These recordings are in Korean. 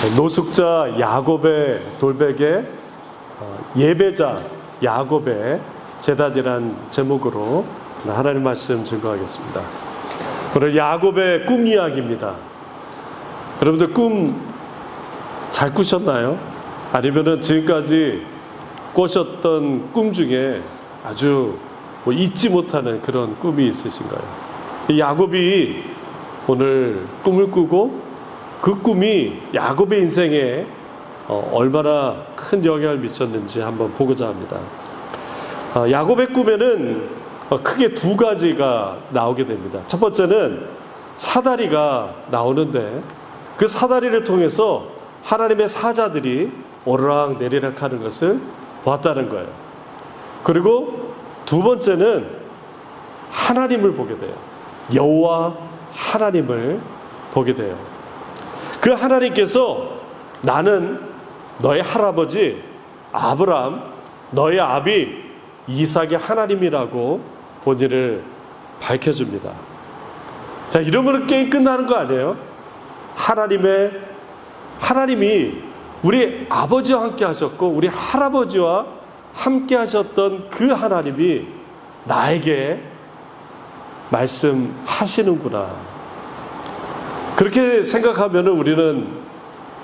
노숙자 야곱의 돌베개, 예배자 야곱의 제단이란 제목으로 하나님 말씀 증거하겠습니다. 오늘 야곱의 꿈 이야기입니다. 여러분들 꿈 잘 꾸셨나요? 아니면은 지금까지 꾸셨던 꿈 중에 아주 잊지 못하는 그런 꿈이 있으신가요? 야곱이 오늘 꿈을 꾸고 그 꿈이 야곱의 인생에 얼마나 큰 영향을 미쳤는지 한번 보고자 합니다. 야곱의 꿈에는 크게 두 가지가 나오게 됩니다. 첫 번째는 사다리가 나오는데 그 사다리를 통해서 하나님의 사자들이 오르락 내리락 하는 것을 봤다는 거예요. 그리고 두 번째는 하나님을 보게 돼요. 여호와 하나님을 보게 돼요. 그 하나님께서 나는 너의 할아버지 아브라함, 너의 아비 이삭의 하나님이라고 본인을 밝혀줍니다. 자, 이러면 게임 끝나는 거 아니에요? 하나님이 우리 아버지와 함께 하셨고 우리 할아버지와 함께 하셨던 그 하나님이 나에게 말씀하시는구나. 그렇게 생각하면 우리는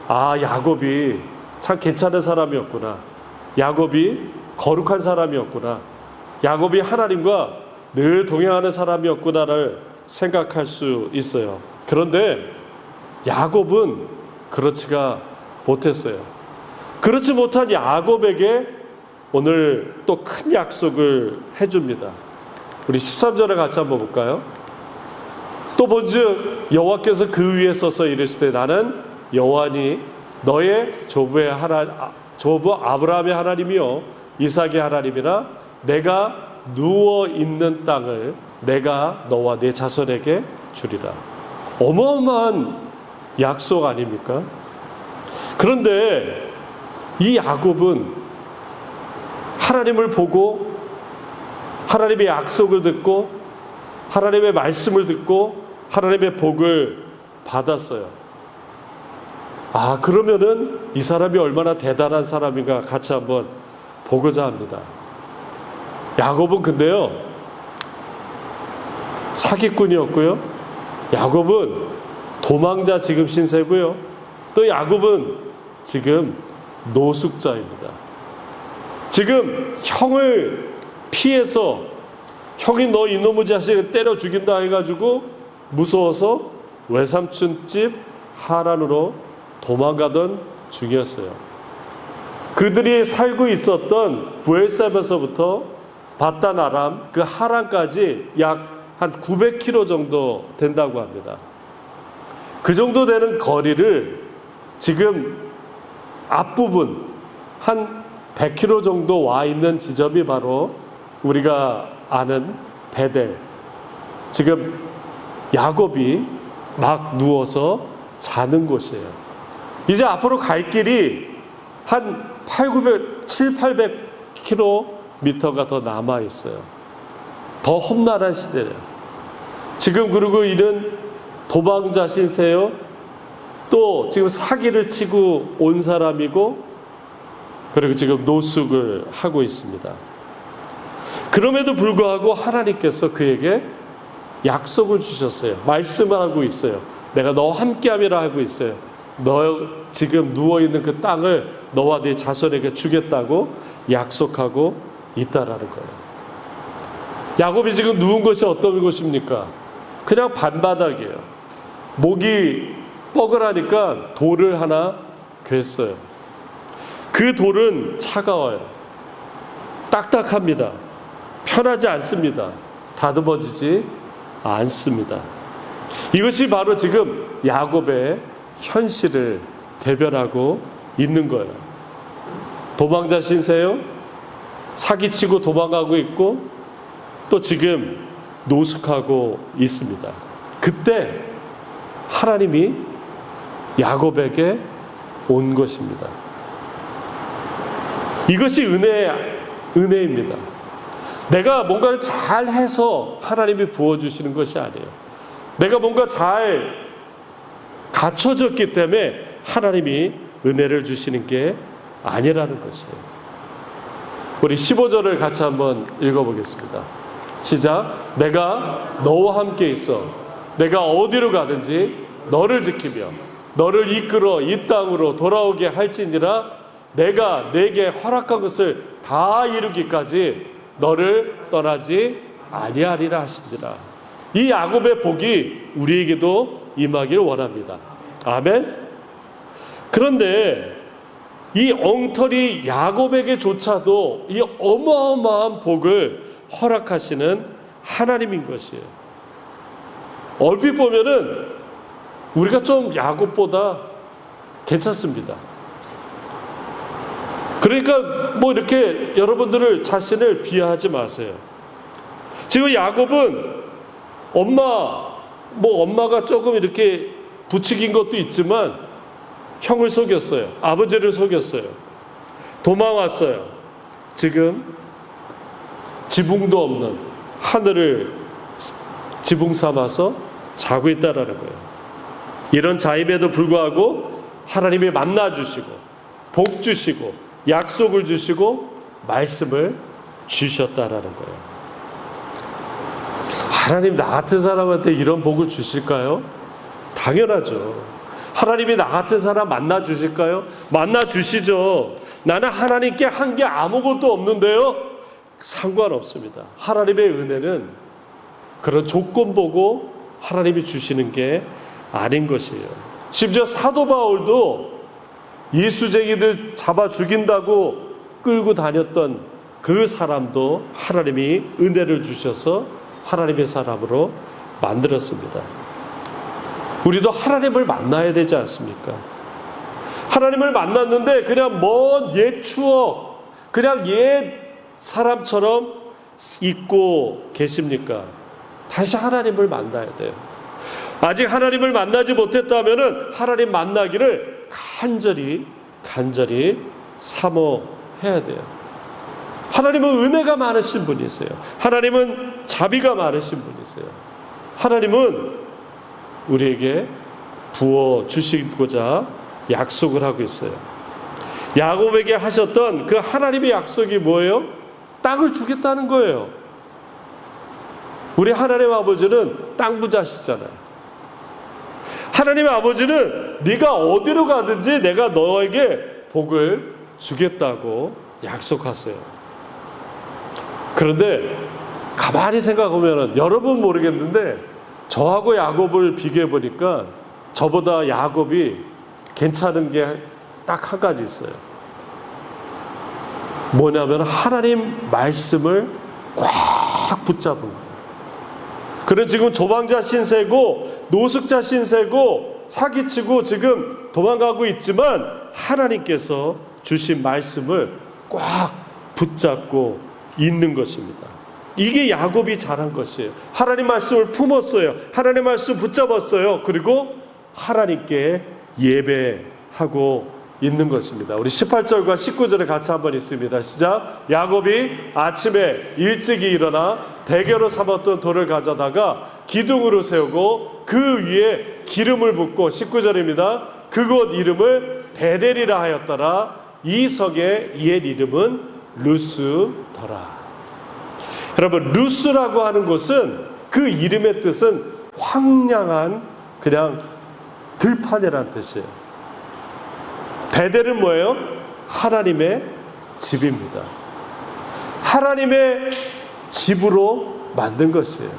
야곱이 참 괜찮은 사람이었구나. 야곱이 거룩한 사람이었구나. 야곱이 하나님과 늘 동행하는 사람이었구나를 생각할 수 있어요. 그런데 야곱은 그렇지가 못했어요. 그렇지 못한 야곱에게 오늘 또 큰 약속을 해줍니다. 우리 13절에 같이 한번 볼까요? 또 본즉 여호와께서 그 위에 서서 이르시되 나는 여호와니 너의 조부 아브라함의 하나님이요 이삭의 하나님이라 내가 누워 있는 땅을 내가 너와 네 자손에게 주리라. 어마어마한 약속 아닙니까? 그런데 이 야곱은 하나님을 보고 하나님의 약속을 듣고 하나님의 말씀을 듣고 하나님의 복을 받았어요. 그러면은 이 사람이 얼마나 대단한 사람인가 같이 한번 보고자 합니다. 야곱은 근데요, 사기꾼이었고요. 야곱은 도망자 지금 신세고요. 또 야곱은 지금 노숙자입니다. 지금 형을 피해서 형이 너 이놈의 자식을 때려 죽인다 해가지고 무서워서 외삼촌 집 하란으로 도망가던 중이었어요. 그들이 살고 있었던 부엘세바에서부터 바단 아람 그 하란까지 약 한 900km 정도 된다고 합니다. 그 정도 되는 거리를 지금 앞부분 한 100km 정도 와 있는 지점이 바로 우리가 아는 베델. 지금 야곱이 막 누워서 자는 곳이에요. 이제 앞으로 갈 길이 한 700-800km가 더 남아 있어요. 더 험난한 시대예요. 지금 그리고 이는 도망자 신세요. 또 지금 사기를 치고 온 사람이고 그리고 지금 노숙을 하고 있습니다. 그럼에도 불구하고 하나님께서 그에게 약속을 주셨어요. 말씀을 하고 있어요. 내가 너와 함께함이라 하고 있어요. 너 지금 누워있는 그 땅을 너와 네 자손에게 주겠다고 약속하고 있다라는 거예요. 야곱이 지금 누운 곳이 어떤 곳입니까? 그냥 밤바닥이에요. 목이 뻐근하니까 돌을 하나 괸어요. 그 돌은 차가워요. 딱딱합니다. 편하지 않습니다. 다듬어지지 않습니다. 이것이 바로 지금 야곱의 현실을 대변하고 있는 거예요. 도망자 신세요. 사기치고 도망가고 있고 또 지금 노숙하고 있습니다. 그때 하나님이 야곱에게 온 것입니다. 이것이 은혜입니다. 내가 뭔가를 잘 해서 하나님이 부어주시는 것이 아니에요. 내가 뭔가 잘 갖춰졌기 때문에 하나님이 은혜를 주시는 게 아니라는 것이에요. 우리 15절을 같이 한번 읽어보겠습니다. 시작. 내가 너와 함께 있어 내가 어디로 가든지 너를 지키며 너를 이끌어 이 땅으로 돌아오게 할지니라. 내가 내게 허락한 것을 다 이루기까지 너를 떠나지 아니하리라 하시니라. 이 야곱의 복이 우리에게도 임하기를 원합니다. 아멘. 그런데 이 엉터리 야곱에게조차도 이 어마어마한 복을 허락하시는 하나님인 것이에요. 얼핏 보면은 우리가 좀 야곱보다 괜찮습니다. 그러니까 뭐 이렇게 여러분들을 자신을 비하하지 마세요. 지금 야곱은 엄마가 조금 이렇게 부추긴 것도 있지만 형을 속였어요. 아버지를 속였어요. 도망왔어요. 지금 지붕도 없는 하늘을 지붕 삼아서 자고 있다라는 거예요. 이런 자임에도 불구하고 하나님이 만나주시고 복 주시고 약속을 주시고 말씀을 주셨다라는 거예요. 하나님 나 같은 사람한테 이런 복을 주실까요? 당연하죠. 하나님이 나 같은 사람 만나 주실까요? 만나 주시죠. 나는 하나님께 한 게 아무것도 없는데요. 상관없습니다. 하나님의 은혜는 그런 조건 보고 하나님이 주시는 게 아닌 것이에요. 심지어 사도 바울도 예수쟁이들 잡아 죽인다고 끌고 다녔던 그 사람도 하나님이 은혜를 주셔서 하나님의 사람으로 만들었습니다. 우리도 하나님을 만나야 되지 않습니까? 하나님을 만났는데 그냥 먼 옛 추억, 그냥 옛 사람처럼 있고 계십니까? 다시 하나님을 만나야 돼요. 아직 하나님을 만나지 못했다면 하나님 만나기를 간절히 사모해야 돼요. 하나님은 은혜가 많으신 분이세요. 하나님은 자비가 많으신 분이세요. 하나님은 우리에게 부어주시고자 약속을 하고 있어요. 야곱에게 하셨던 그 하나님의 약속이 뭐예요? 땅을 주겠다는 거예요. 우리 하나님 아버지는 땅 부자시잖아요. 하나님의 아버지는 네가 어디로 가든지 내가 너에게 복을 주겠다고 약속하세요. 그런데 가만히 생각하면 여러분 모르겠는데 저하고 야곱을 비교해 보니까 저보다 야곱이 괜찮은 게 딱 한 가지 있어요. 뭐냐면 하나님 말씀을 꽉 붙잡은 거예요. 그는 지금 조방자 신세고 노숙자 신세고 사기치고 지금 도망가고 있지만 하나님께서 주신 말씀을 꽉 붙잡고 있는 것입니다. 이게 야곱이 잘한 것이에요. 하나님 말씀을 품었어요. 하나님 말씀 붙잡았어요. 그리고 하나님께 예배하고 있는 것입니다. 우리 18절과 19절에 같이 한번 있습니다. 시작. 야곱이 아침에 일찍이 일어나 대교로 삼았던 돌을 가져다가 기둥으로 세우고 그 위에 기름을 붓고 19절입니다. 그곳 이름을 베델이라 하였더라. 이 성의 옛 이름은 루스더라. 여러분, 루스라고 하는 곳은 그 이름의 뜻은 황량한 그냥 들판이라는 뜻이에요. 베델은 뭐예요? 하나님의 집입니다. 하나님의 집으로 만든 것이에요.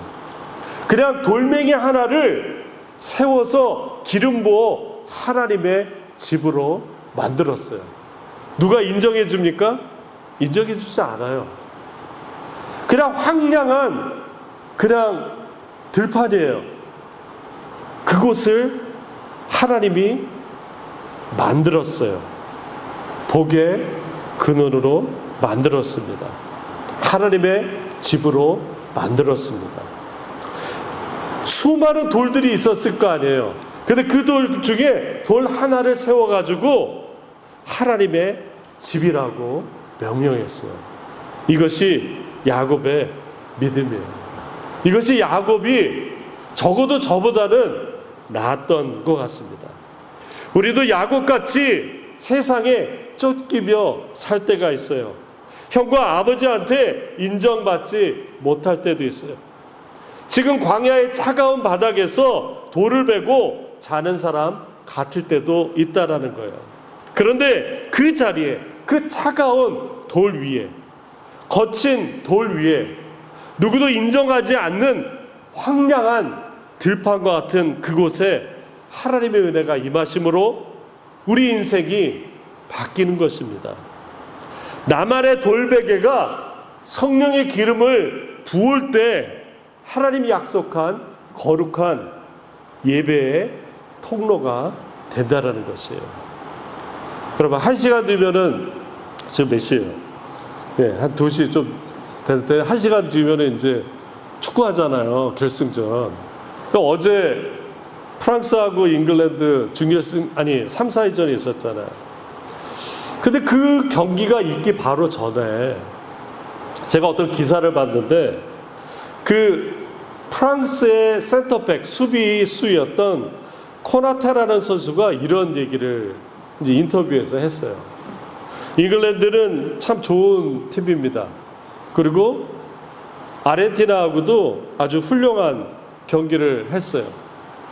그냥 돌멩이 하나를 세워서 기름 부어 하나님의 집으로 만들었어요. 누가 인정해 줍니까? 인정해 주지 않아요. 그냥 황량한 그냥 들판이에요. 그곳을 하나님이 만들었어요. 복의 근원으로 만들었습니다. 하나님의 집으로 만들었습니다. 수많은 돌들이 있었을 거 아니에요. 근데 그 돌 중에 돌 하나를 세워가지고 하나님의 집이라고 명령했어요. 이것이 야곱의 믿음이에요. 이것이 야곱이 적어도 저보다는 나았던 것 같습니다. 우리도 야곱같이 세상에 쫓기며 살 때가 있어요. 형과 아버지한테 인정받지 못할 때도 있어요. 지금 광야의 차가운 바닥에서 돌을 베고 자는 사람 같을 때도 있다라는 거예요. 그런데 그 자리에, 그 차가운 돌 위에, 거친 돌 위에 누구도 인정하지 않는 황량한 들판과 같은 그곳에 하나님의 은혜가 임하심으로 우리 인생이 바뀌는 것입니다. 나만의 돌베개가 성령의 기름을 부을 때 하나님이 약속한 거룩한 예배의 통로가 된다라는 것이에요. 여러분, 1시간 뒤면은 지금 몇 시예요? 네, 한 2시 좀 될 때 1시간 뒤면은 이제 축구하잖아요. 결승전. 그러니까 어제 프랑스하고 잉글랜드 준결승, 아니 3, 4위전이 있었잖아요. 근데 그 경기가 있기 바로 전에 제가 어떤 기사를 봤는데 그 프랑스의 센터백 수비수였던 코나테라는 선수가 이런 얘기를 이제 인터뷰에서 했어요. 잉글랜드는 참 좋은 팀입니다. 그리고 아르헨티나하고도 아주 훌륭한 경기를 했어요.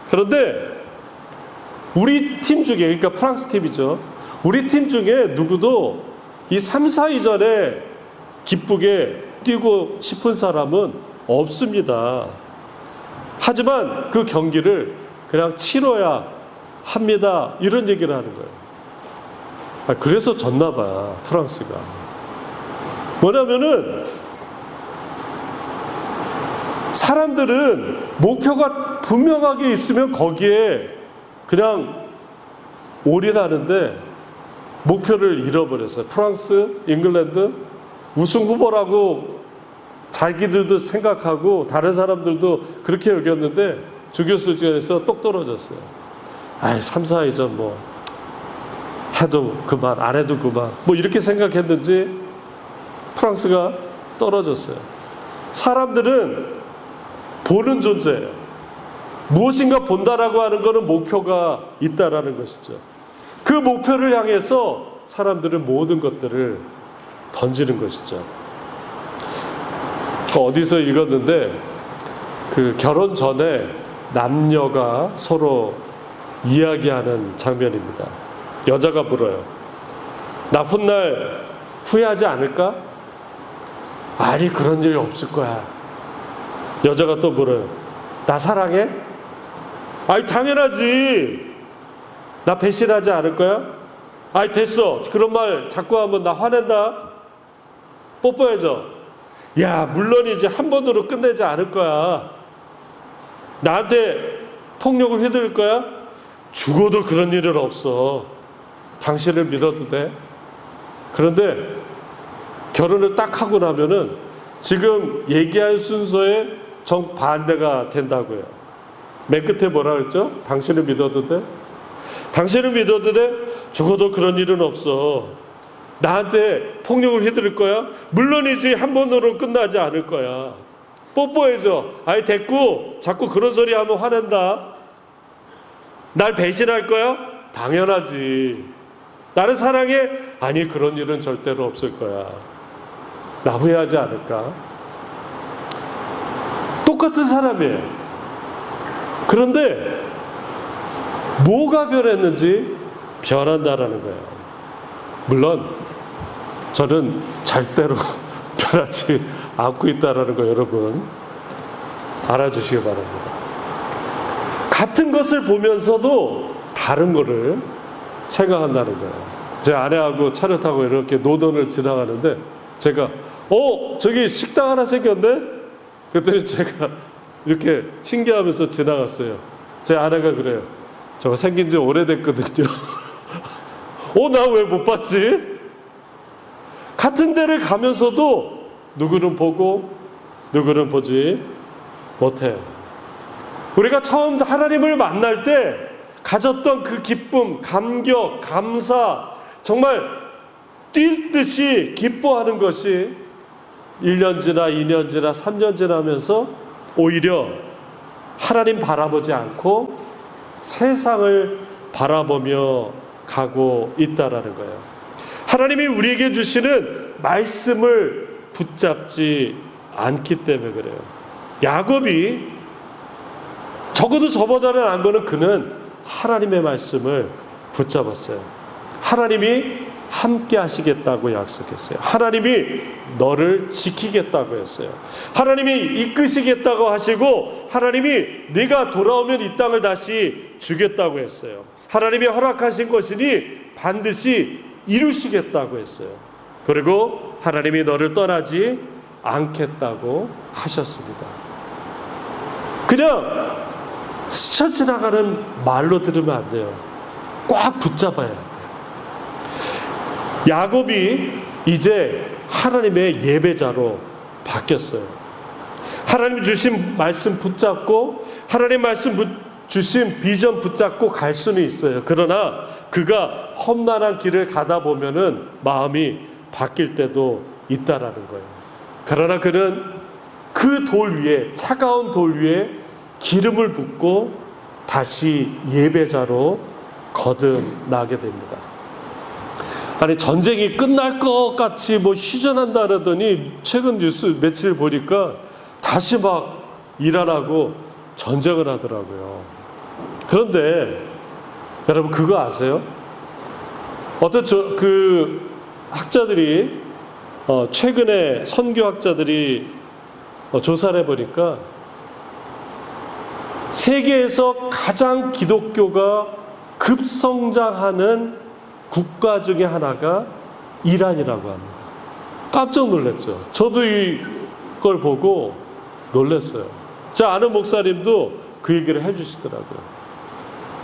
그런데 우리 팀 중에, 그러니까 프랑스 팀이죠. 우리 팀 중에 누구도 이 3, 4위전에 기쁘게 뛰고 싶은 사람은 없습니다. 하지만 그 경기를 그냥 치러야 합니다. 이런 얘기를 하는 거예요. 그래서 졌나 봐요, 프랑스가. 뭐냐면은 사람들은 목표가 분명하게 있으면 거기에 그냥 올인하는데 목표를 잃어버렸어요. 프랑스, 잉글랜드 우승 후보라고 자기들도 생각하고 다른 사람들도 그렇게 여겼는데 주교수전에서 똑 떨어졌어요. 3, 4위전 뭐 해도 그만, 안 해도 그만, 뭐 이렇게 생각했는지 프랑스가 떨어졌어요. 사람들은 보는 존재예요. 무엇인가 본다라고 하는 것은 목표가 있다라는 것이죠. 그 목표를 향해서 사람들은 모든 것들을 던지는 것이죠. 어디서 읽었는데 그 결혼 전에 남녀가 서로 이야기하는 장면입니다. 여자가 물어요. 나 훗날 후회하지 않을까? 아니, 그런 일이 없을 거야. 여자가 또 물어요. 나 사랑해? 아이, 당연하지. 나 배신하지 않을 거야? 아이, 됐어. 그런 말 자꾸 하면 나 화낸다. 뽀뽀해줘. 야, 물론이지. 한 번으로 끝내지 않을 거야. 나한테 폭력을 휘두를 거야? 죽어도 그런 일은 없어. 당신을 믿어도 돼. 그런데 결혼을 딱 하고 나면은 지금 얘기한 순서에 정반대가 된다고요. 맨 끝에 뭐라 그랬죠? 당신을 믿어도 돼? 당신을 믿어도 돼? 죽어도 그런 일은 없어. 나한테 폭력을 휘두를 거야? 물론이지. 한 번으로 끝나지 않을 거야. 뽀뽀해줘. 아이, 됐고. 자꾸 그런 소리 하면 화낸다. 날 배신할 거야? 당연하지. 나를 사랑해? 아니, 그런 일은 절대로 없을 거야. 나 후회하지 않을까? 똑같은 사람이에요. 그런데 뭐가 변했는지 변한다라는 거예요. 물론 저는 절대로 변하지 않고 있다라는 거 여러분 알아주시기 바랍니다. 같은 것을 보면서도 다른 거를 생각한다는 거예요. 제 아내하고 차를 타고 이렇게 노던을 지나가는데 제가 저기 식당 하나 생겼네? 그랬더니 제가 이렇게 신기하면서 지나갔어요. 제 아내가 그래요. 저거 생긴 지 오래됐거든요. 나 왜 못 봤지? 같은 데를 가면서도 누구는 보고 누구는 보지 못해요. 우리가 처음 하나님을 만날 때 가졌던 그 기쁨, 감격, 감사, 정말 뛸 듯이 기뻐하는 것이 1년 지나 2년 지나 3년 지나면서 오히려 하나님 바라보지 않고 세상을 바라보며 가고 있다라는 거예요. 하나님이 우리에게 주시는 말씀을 붙잡지 않기 때문에 그래요. 야곱이 적어도 저보다는 안 거는 그는 하나님의 말씀을 붙잡았어요. 하나님이 함께 하시겠다고 약속했어요. 하나님이 너를 지키겠다고 했어요. 하나님이 이끄시겠다고 하시고 하나님이 네가 돌아오면 이 땅을 다시 주겠다고 했어요. 하나님이 허락하신 것이니 반드시 이루시겠다고 했어요. 그리고 하나님이 너를 떠나지 않겠다고 하셨습니다. 그냥 스쳐 지나가는 말로 들으면 안 돼요. 꽉 붙잡아야 돼요. 야곱이 이제 하나님의 예배자로 바뀌었어요. 하나님 주신 말씀 붙잡고 하나님 말씀 주신 비전 붙잡고 갈 수는 있어요. 그러나 그가 험난한 길을 가다 보면은 마음이 바뀔 때도 있다라는 거예요. 그러나 그는 그 돌 위에, 차가운 돌 위에 기름을 붓고 다시 예배자로 거듭나게 됩니다. 아니, 전쟁이 끝날 것 같이 뭐 휴전한다 그러더니 최근 뉴스 며칠 보니까 다시 막 이란하고 전쟁을 하더라고요. 그런데 여러분 그거 아세요? 어떤 그 학자들이 최근에 선교학자들이 조사를 해보니까 세계에서 가장 기독교가 급성장하는 국가 중에 하나가 이란이라고 합니다. 깜짝 놀랐죠. 저도 이걸 보고 놀랐어요. 제 아는 목사님도 그 얘기를 해주시더라고요.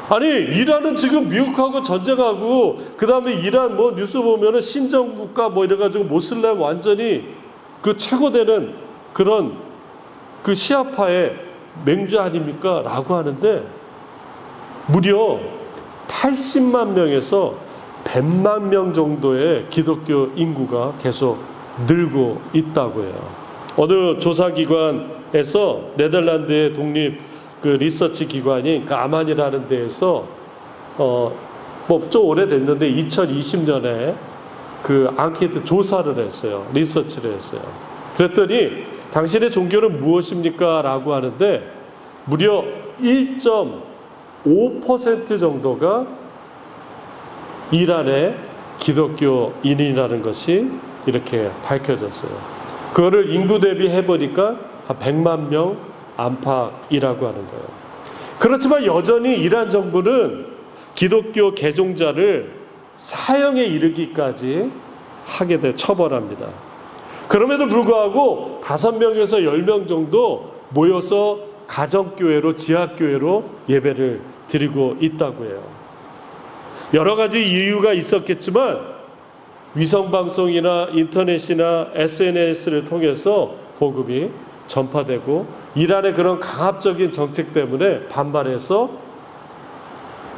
아니, 이란은 지금 미국하고 전쟁하고 그 다음에 이란 뭐 뉴스 보면은 신정국가 뭐 이래가지고 모슬렘 완전히 그 최고되는 그런 그 시아파의 맹주 아닙니까? 라고 하는데 무려 80만 명에서 100만 명 정도의 기독교 인구가 계속 늘고 있다고 해요. 어느 조사기관에서 네덜란드의 독립 그 리서치 기관인 그 아만이라는 데에서 뭐 좀 오래됐는데 2020년에 그 앙케이트 조사를 했어요. 리서치를 했어요. 그랬더니 당신의 종교는 무엇입니까? 라고 하는데 무려 1.5% 정도가 이란의 기독교인이라는 것이 이렇게 밝혀졌어요. 그거를 인구 대비 해보니까 한 100만 명 안팎이라고 하는 거예요. 그렇지만 여전히 이란 정부는 기독교 개종자를 사형에 이르기까지 하게 돼 처벌합니다. 그럼에도 불구하고 5명에서 10명 정도 모여서 가정교회로 지하교회로 예배를 드리고 있다고 해요. 여러 가지 이유가 있었겠지만 위성방송이나 인터넷이나 SNS를 통해서 복음이 전파되고 이란의 그런 강압적인 정책 때문에 반발해서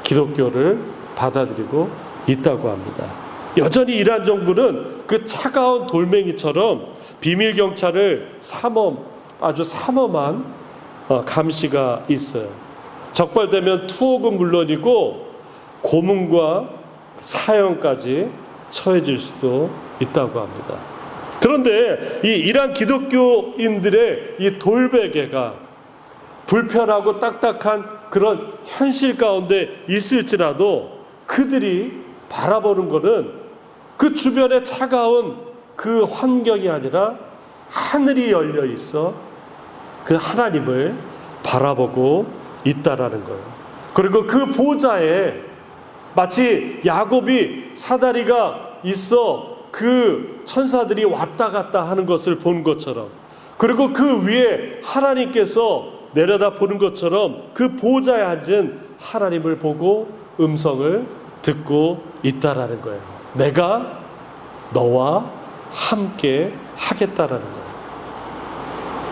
기독교를 받아들이고 있다고 합니다. 여전히 이란 정부는 그 차가운 돌멩이처럼 비밀 경찰을 아주 삼엄한 감시가 있어요. 적발되면 투옥은 물론이고 고문과 사형까지 처해질 수도 있다고 합니다. 그런데 이 이란 기독교인들의 이 돌베개가 불편하고 딱딱한 그런 현실 가운데 있을지라도 그들이 바라보는 것은 그 주변에 차가운 그 환경이 아니라 하늘이 열려 있어 그 하나님을 바라보고 있다라는 거예요. 그리고 그 보좌에 마치 야곱이 사다리가 있어 그 천사들이 왔다 갔다 하는 것을 본 것처럼, 그리고 그 위에 하나님께서 내려다 보는 것처럼 그 보좌에 앉은 하나님을 보고 음성을 듣고 있다라는 거예요. 내가 너와 함께 하겠다라는 거예요.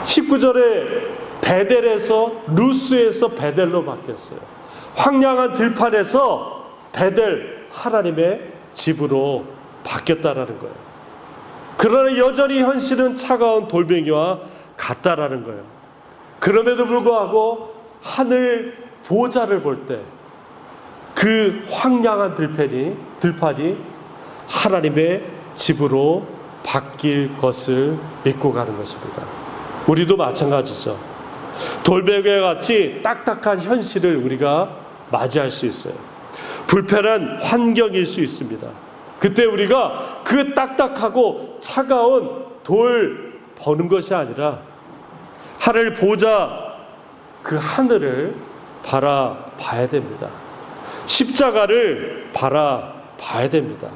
19절에 베델에서 루스에서 베델로 바뀌었어요. 황량한 들판에서 베델 하나님의 집으로 바뀌었다라는 거예요. 그러나 여전히 현실은 차가운 돌멩이와 같다라는 거예요. 그럼에도 불구하고 하늘 보좌를 볼 때 그 황량한 들판이 하나님의 집으로 바뀔 것을 믿고 가는 것입니다. 우리도 마찬가지죠. 돌베개 같이 딱딱한 현실을 우리가 맞이할 수 있어요. 불편한 환경일 수 있습니다. 그때 우리가 그 딱딱하고 차가운 돌 버는 것이 아니라 하늘 보자 그 하늘을 바라봐야 됩니다. 십자가를 바라봐야 됩니다.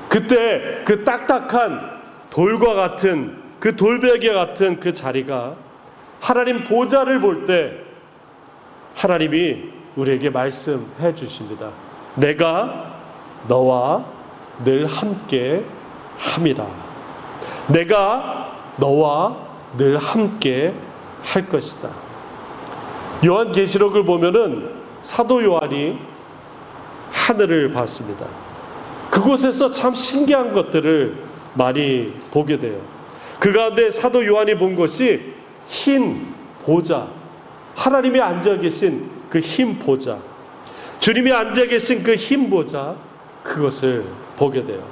그때 그 딱딱한 돌과 같은 그 돌베개 같은 그 자리가 하나님 보좌를 볼 때 하나님이 우리에게 말씀해 주십니다. 내가 너와 늘 함께 함이라. 내가 너와 늘 함께 할 것이다. 요한계시록을 보면은 사도 요한이 하늘을 봤습니다. 그곳에서 참 신기한 것들을 많이 보게 돼요. 그 가운데 사도 요한이 본 것이 흰 보좌, 하나님이 앉아 계신 그 흰 보좌, 주님이 앉아 계신 그 흰 보좌, 그것을 보게 돼요.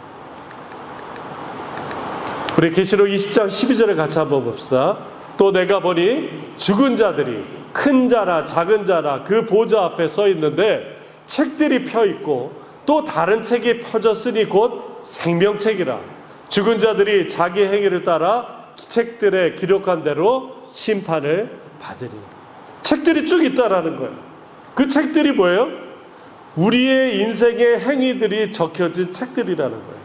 우리 계시록 20장 12절을 같이 한번 봅시다. 또 내가 보니 죽은 자들이 큰 자나 작은 자나 그 보좌 앞에 서 있는데 책들이 펴 있고 또 다른 책이 펴졌으니 곧 생명책이라. 죽은 자들이 자기 행위를 따라 책들에 기록한 대로 심판을 받으리. 책들이 쭉 있다라는 거예요. 그 책들이 뭐예요? 우리의 인생의 행위들이 적혀진 책들이라는 거예요.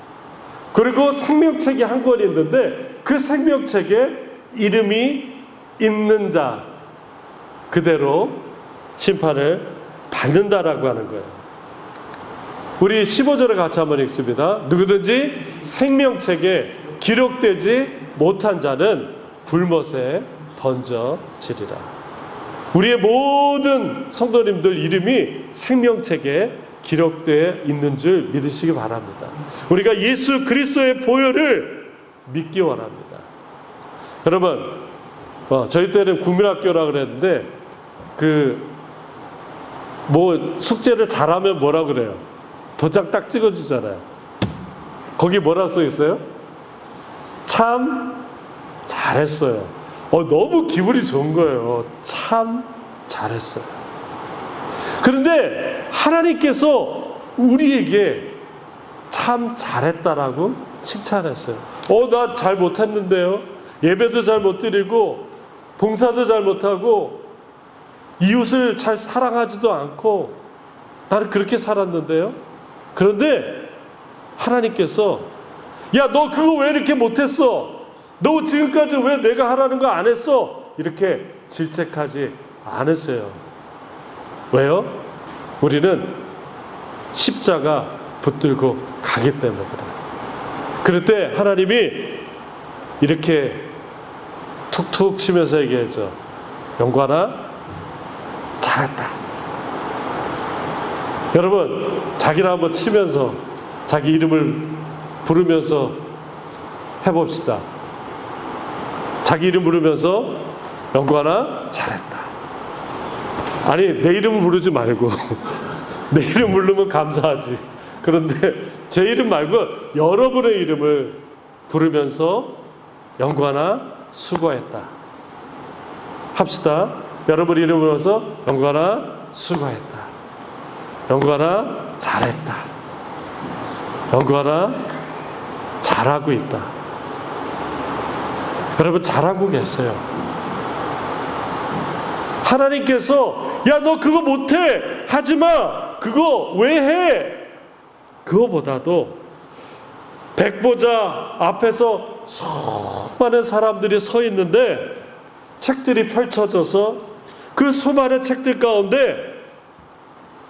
그리고 생명책이 한 권이 있는데 그 생명책에 이름이 있는 자 그대로 심판을 받는다라고 하는 거예요. 우리 15절을 같이 한번 읽습니다. 누구든지 생명책에 기록되지 못한 자는 불못에 던져지리라. 우리의 모든 성도님들 이름이 생명책에 기록되어 있는 줄 믿으시기 바랍니다. 우리가 예수 그리스도의 보혈을 믿기 원합니다. 여러분, 저희 때는 국민학교라 그랬는데 숙제를 잘하면 뭐라 그래요? 도장 딱 찍어주잖아요. 거기 뭐라 써 있어요? 참 잘했어요. 너무 기분이 좋은 거예요. 참 잘했어요. 그런데 하나님께서 우리에게 참 잘했다라고 칭찬했어요. 나 잘 못했는데요. 예배도 잘 못 드리고 봉사도 잘 못하고 이웃을 잘 사랑하지도 않고 나는 그렇게 살았는데요. 그런데 하나님께서 야, 너 그거 왜 이렇게 못했어? 너 지금까지 왜 내가 하라는 거 안 했어? 이렇게 질책하지 않으세요. 왜요? 우리는 십자가 붙들고 가기 때문에 그래요. 그럴 때 하나님이 이렇게 툭툭 치면서 얘기하죠. 영관아, 잘했다. 여러분, 자기를 한번 치면서 자기 이름을 부르면서 해봅시다. 자기 이름 부르면서 영관아, 잘했다. 아니, 내 이름 부르지 말고 내 이름 부르면 감사하지. 그런데 제 이름 말고 여러분의 이름을 부르면서 영관아, 수고했다 합시다. 여러분 이름 부르면서 영관아, 수고했다. 영관아, 잘했다. 영관아, 잘하고 있다. 여러분 잘하고 계세요. 하나님께서 야, 너 그거 못해, 하지마, 그거 왜 해? 그거보다도 백보자 앞에서 수많은 사람들이 서 있는데 책들이 펼쳐져서 그 수많은 책들 가운데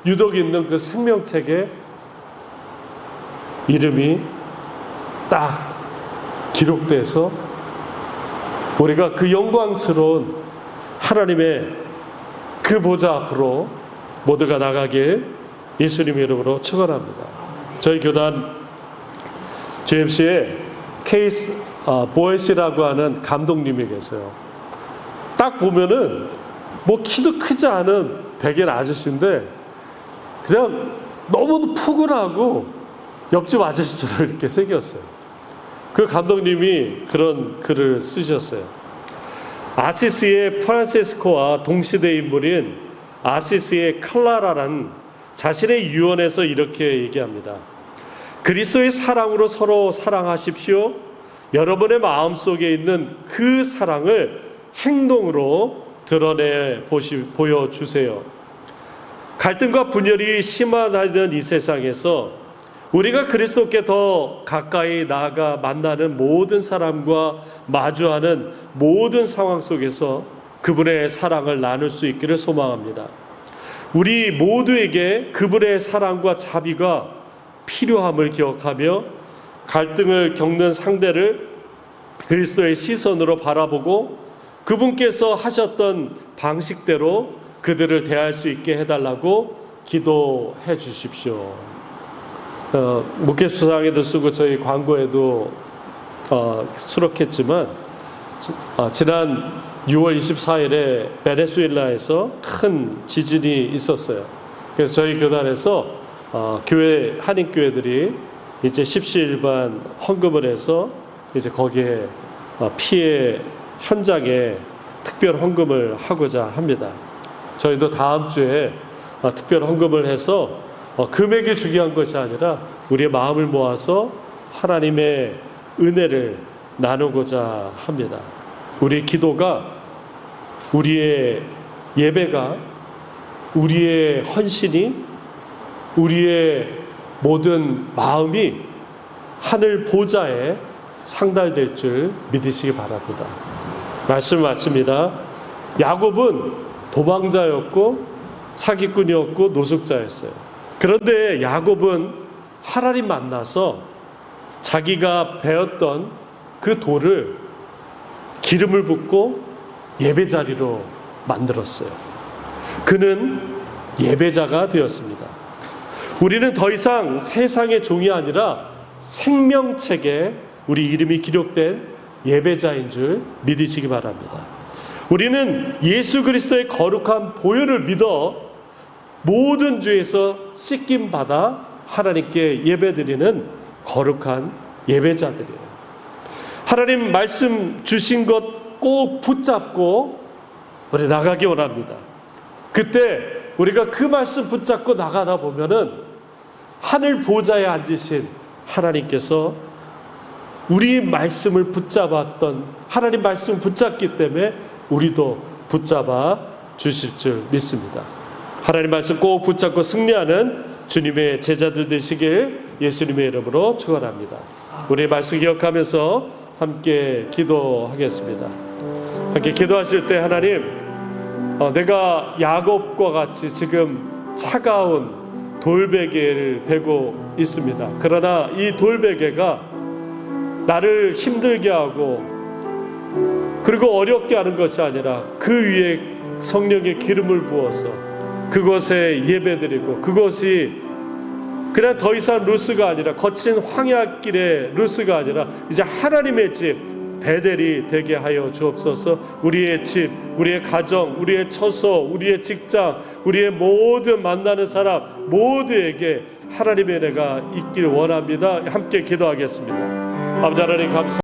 유독 있는 그 생명책에 이름이 딱 기록돼서 우리가 그 영광스러운 하나님의 그 보좌 앞으로 모두가 나가길 예수님 이름으로 축원합니다. 저희 교단 GMC에 케이스 보에시라고 하는 감독님이 계세요. 딱 보면은 뭐 키도 크지 않은 백인 아저씨인데 그냥 너무 푸근하고 옆집 아저씨처럼 이렇게 생겼어요. 그 감독님이 그런 글을 쓰셨어요. 아시시의 프란체스코와 동시대 인물인 아시시의 클라라란 자신의 유언에서 이렇게 얘기합니다. 그리스도의 사랑으로 서로 사랑하십시오. 여러분의 마음속에 있는 그 사랑을 행동으로 드러내 보여주세요. 갈등과 분열이 심화되는 이 세상에서 우리가 그리스도께 더 가까이 나아가 만나는 모든 사람과 마주하는 모든 상황 속에서 그분의 사랑을 나눌 수 있기를 소망합니다. 우리 모두에게 그분의 사랑과 자비가 필요함을 기억하며 갈등을 겪는 상대를 그리스도의 시선으로 바라보고 그분께서 하셨던 방식대로 그들을 대할 수 있게 해달라고 기도해 주십시오. 목회수상에도 쓰고 저희 광고에도 수록했지만 지난 6월 24일에 베네수엘라에서 큰 지진이 있었어요. 그래서 저희 교단에서 교회 한인교회들이 이제 십시일반 헌금을 해서 이제 거기에 피해 현장에 특별 헌금을 하고자 합니다. 저희도 다음 주에 특별 헌금을 해서 금액이 중요한 것이 아니라 우리의 마음을 모아서 하나님의 은혜를 나누고자 합니다. 우리의 기도가, 우리의 예배가, 우리의 헌신이, 우리의 모든 마음이 하늘 보좌에 상달될 줄 믿으시기 바랍니다. 말씀 마칩니다. 야곱은 도망자였고 사기꾼이었고 노숙자였어요. 그런데 야곱은 하나님 만나서 자기가 배웠던 그 돌을 기름을 붓고 예배자리로 만들었어요. 그는 예배자가 되었습니다. 우리는 더 이상 세상의 종이 아니라 생명책에 우리 이름이 기록된 예배자인 줄 믿으시기 바랍니다. 우리는 예수 그리스도의 거룩한 보혈을 믿어 모든 죄에서 씻김 받아 하나님께 예배드리는 거룩한 예배자들이에요. 하나님 말씀 주신 것 꼭 붙잡고 우리 나가기 원합니다. 그때 우리가 그 말씀 붙잡고 나가다 보면은 하늘 보좌에 앉으신 하나님께서 우리 말씀을 붙잡았던 하나님 말씀을 붙잡기 때문에 우리도 붙잡아 주실 줄 믿습니다. 하나님 말씀 꼭 붙잡고 승리하는 주님의 제자들 되시길 예수님의 이름으로 축원합니다. 우리 말씀 기억하면서 함께 기도하겠습니다. 함께 기도하실 때 하나님, 내가 야곱과 같이 지금 차가운 돌베개를 베고 있습니다. 그러나 이 돌베개가 나를 힘들게 하고 그리고 어렵게 하는 것이 아니라 그 위에 성령의 기름을 부어서 그곳에 예배드리고 그것이 그냥 더 이상 루스가 아니라 거친 황야길의 루스가 아니라 이제 하나님의 집 베델이 되게 하여 주옵소서. 우리의 집, 우리의 가정, 우리의 처소, 우리의 직장, 우리의 모든 만나는 사람 모두에게 하나님의 은혜가 있기를 원합니다. 함께 기도하겠습니다. 아버지 하나님 감사합니다.